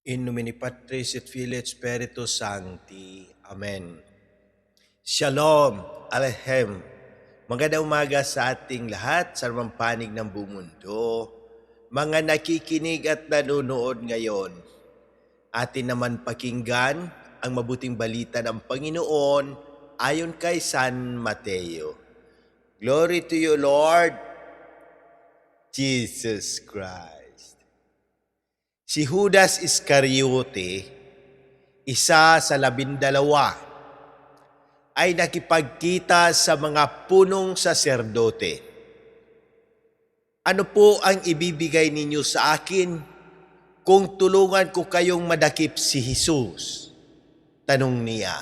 In nomine Patris et Filii et Spiritus Sancti. Amen. Shalom, Aleichem. Magandang umaga sa ating lahat sa panig ng buong mundo. Mga nakikinig at nanonood ngayon, atin naman pakinggan ang mabuting balita ng Panginoon ayon kay San Mateo. Glory to you, Lord Jesus Christ. Si Judas Iscariote, isa sa 12, ay nakipagkita sa mga punong saserdote. Ano po ang ibibigay ninyo sa akin kung tulungan ko kayong madakip si Jesus? Tanong niya.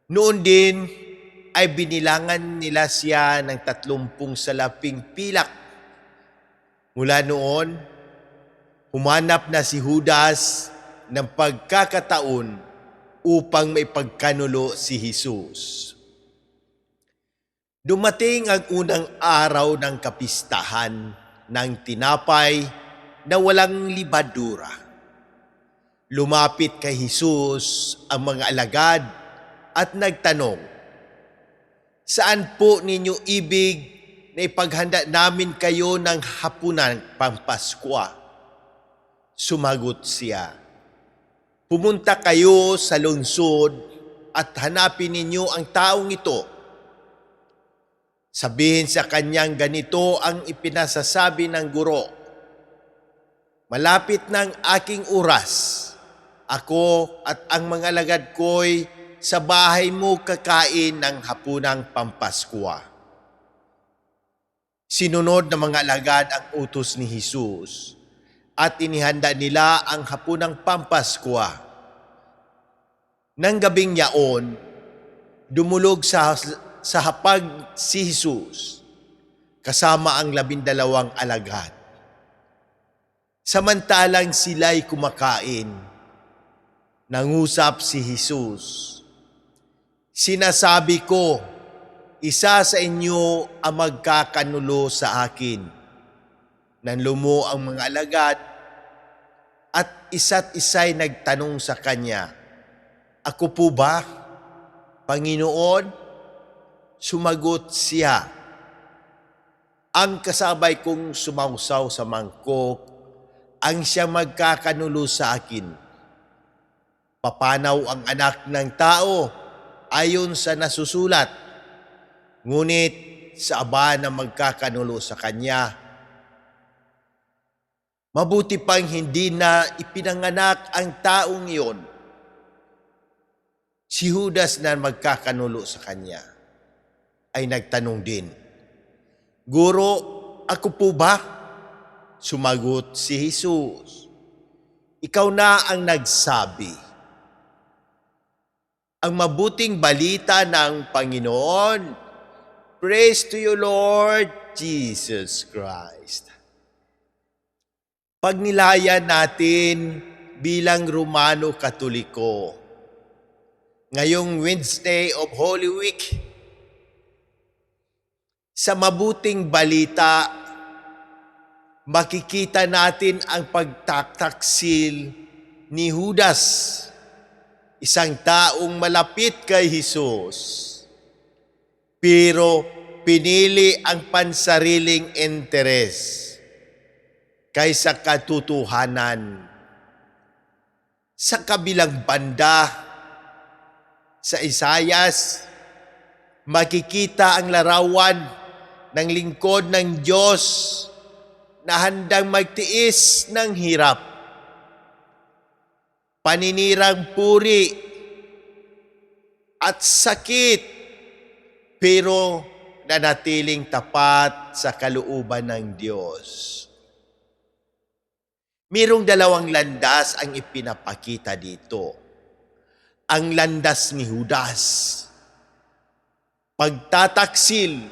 Noon din ay binilangan nila siya ng 30 salaping pilak. Mula noon, humanap na si Judas ng pagkakataon upang maipagkanulo si Jesus. Dumating ang unang araw ng kapistahan ng tinapay na walang libadura. Lumapit kay Jesus ang mga alagad at nagtanong, "Saan po ninyo ibig na ipaghanda namin kayo ng hapunan pampaskwa?" Sumagot siya, "Pumunta kayo sa lungsod at hanapin ninyo ang taong ito. Sabihin sa kanyang ganito ang ipinasasabi ng guro, malapit ng aking oras, ako at ang mga alagad ko'y sa bahay mo kakain ng hapunang pampaskwa." Sinunod ng mga alagad ang utos ni Jesus at inihanda nila ang hapunang pampaskwa. Nang gabing yaon, dumulog sa hapag si Jesus kasama ang 12 alagad. Samantalang sila'y kumakain, nangusap si Jesus, "Sinasabi ko, isa sa inyo ang magkakanulo sa akin." Nanlumo ang mga alagad at isa't isa'y nagtanong sa kanya, "Ako po ba, Panginoon?" Sumagot siya, "Ang kasabay kong sumausaw sa mangkok ang siyang magkakanulo sa akin. Papanaw ang anak ng tao ayon sa nasusulat, ngunit sa aba na magkakanulo sa kanya. Mabuti pang hindi na ipinanganak ang taong iyon." Si Judas na magkakanulo sa kanya ay nagtanong din, "Guro, ako po ba?" Sumagot si Jesus, "Ikaw na ang nagsabi." Ang mabuting balita ng Panginoon. Praise to you, Lord Jesus Christ. Pagnilayan natin bilang Romano Katoliko, ngayong Wednesday of Holy Week, sa mabuting balita, makikita natin ang pagtataksil ni Judas, isang taong malapit kay Jesus, pero pinili ang pansariling interes kaysa katotohanan. Sa kabilang banda, sa Isayas, makikita ang larawan ng lingkod ng Diyos na handang magtiis ng hirap, paninirang puri at sakit, pero nanatiling tapat sa kalooban ng Diyos. Mayroong 2 landas ang ipinapakita dito. Ang landas ni Judas, pagtataksil,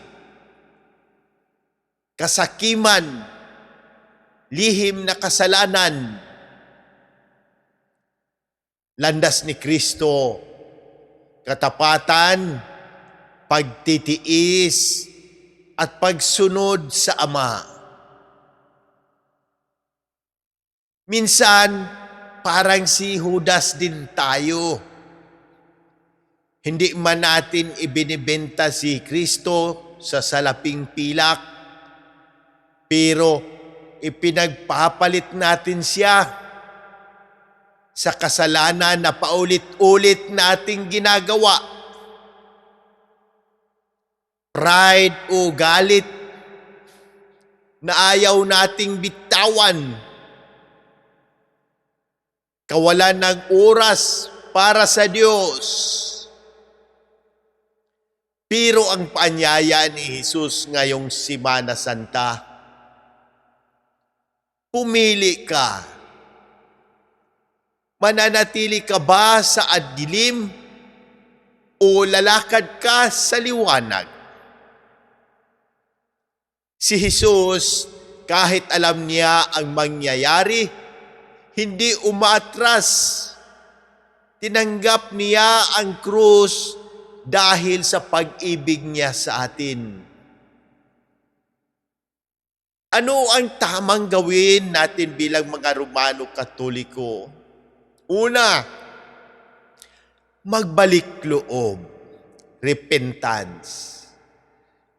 kasakiman, lihim na kasalanan. Landas ni Kristo, katapatan, pagtitiis, at pagsunod sa Ama. Minsan, parang si Judas din tayo. Hindi man natin ibinibenta si Kristo sa salaping pilak, pero ipinagpapalit natin siya sa kasalanan na paulit-ulit nating ginagawa. Pride o galit na ayaw nating bitawan. Kawalan ng oras para sa Diyos. Pero ang paanyaya ni Jesus ngayong Semana Santa, pumili ka. Mananatili ka ba sa adilim o lalakad ka sa liwanag? Si Jesus, kahit alam niya ang mangyayari, hindi umatras. Tinanggap niya ang krus dahil sa pag-ibig niya sa atin. Ano ang tamang gawin natin bilang mga Romano Katoliko? Una, magbalik loob, repentance.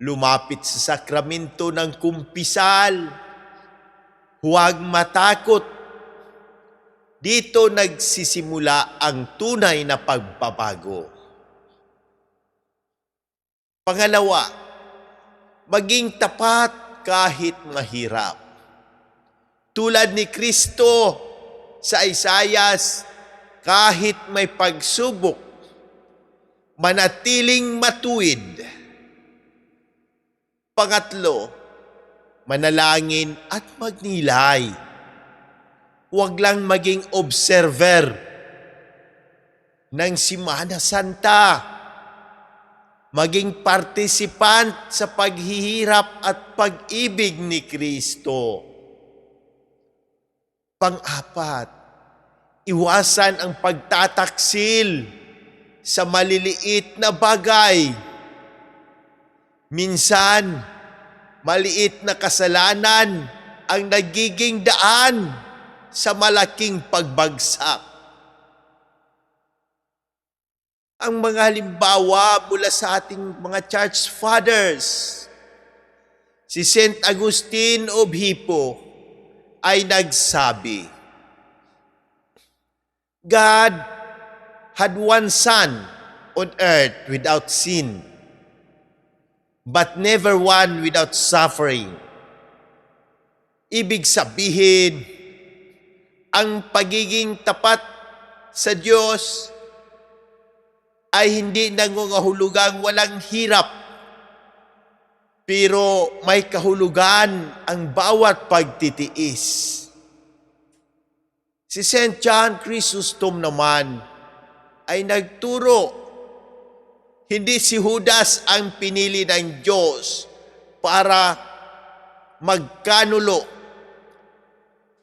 Lumapit sa sakramento ng kumpisal. Huwag matakot. Dito nagsisimula ang tunay na pagbabago. Pangalawa, maging tapat kahit mahirap. Tulad ni Kristo sa Isayas, kahit may pagsubok, manatiling matuwid. Pangatlo, manalangin at magnilay. Huwag lang maging observer ng Semana Santa. Maging participant sa paghihirap at pag-ibig ni Kristo. Pang-apat, iwasan ang pagtataksil sa maliliit na bagay. Minsan, maliit na kasalanan ang nagiging daan sa malaking pagbagsak. Ang mga halimbawa mula sa ating mga church fathers. Si Saint Agustin of Hippo ay nagsabi, God had one son on earth without sin, but never one without suffering. Ibig sabihin, ang pagiging tapat sa Diyos ay hindi nangungahulugang walang hirap, pero may kahulugan ang bawat pagtitiis. Si St. John Chrysostom naman ay nagturo, hindi si Judas ang pinili ng Diyos para magkanulo.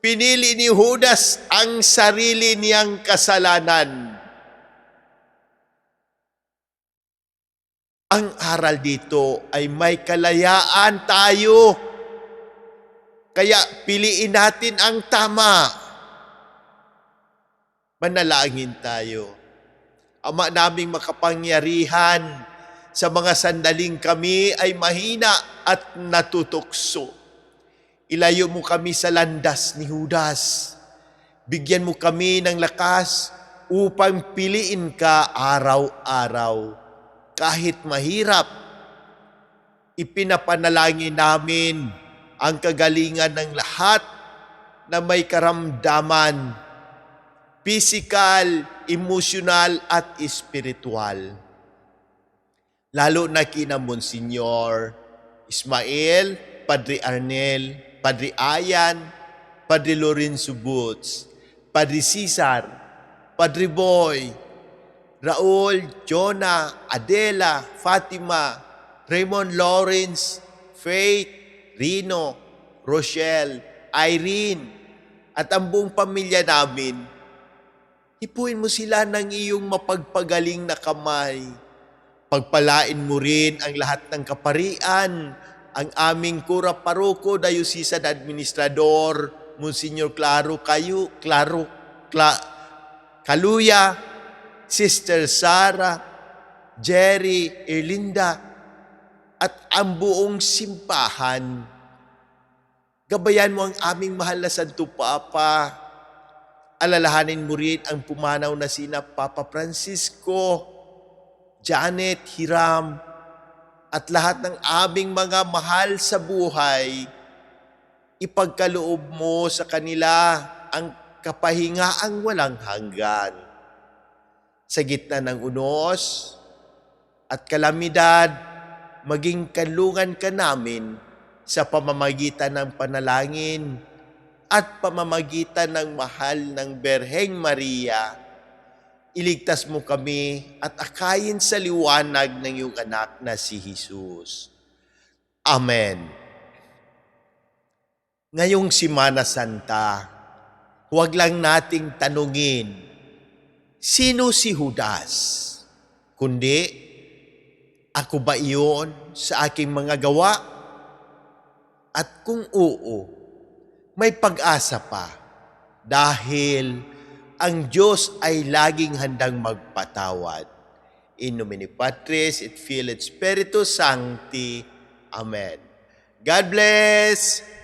Pinili ni Judas ang sarili niyang kasalanan. Ang aral dito ay may kalayaan tayo. Kaya piliin natin ang tama. Manalangin tayo. Ama naming makapangyarihan, sa mga sandaling kami ay mahina at natutukso. Ilayo mo kami sa landas ni Judas. Bigyan mo kami ng lakas upang piliin ka araw-araw. Kahit mahirap, ipinapanalangin namin ang kagalingan ng lahat na may karamdaman, physical, emotional, at spiritual. Lalo na kina Monsignor Ismael, Padre Arnel, Padre Ayan, Padre Lorenzo Boots, Padre Cesar, Padre Boy, Raul, Jonah, Adela, Fatima, Raymond Lawrence, Faith, Rino, Rochelle, Irene, at ang buong pamilya namin. Hipuin mo sila ng iyong mapagpagaling na kamay. Pagpalain mo rin ang lahat ng kaparian, ang aming kura paroko, diocesan administrador, Monsignor Claro Kaluya, Sister Sara, Jerry, Erlinda, at ang buong simbahan. Gabayan mo ang aming mahal na Santo Papa. Alalahanin mo rin ang pumanaw na sina Papa Francisco, Janet, Hiram, at lahat ng aming mga mahal sa buhay. Ipagkaloob mo sa kanila ang kapahingaang walang hanggan. Sa gitna ng unos at kalamidad, maging kanlungan ka namin sa pamamagitan ng panalangin at pamamagitan ng mahal ng Berheng Maria. Iligtas mo kami at akayin sa liwanag ng iyong anak na si Jesus. Amen. Ngayong Semana Santa, huwag lang nating tanungin, sino si Judas? Kundi, ako ba iyon sa aking mga gawa? At kung oo, may pag-asa pa dahil ang Diyos ay laging handang magpatawad. In nomine Patris et Filii et Spiritus Sancti. Amen. God bless!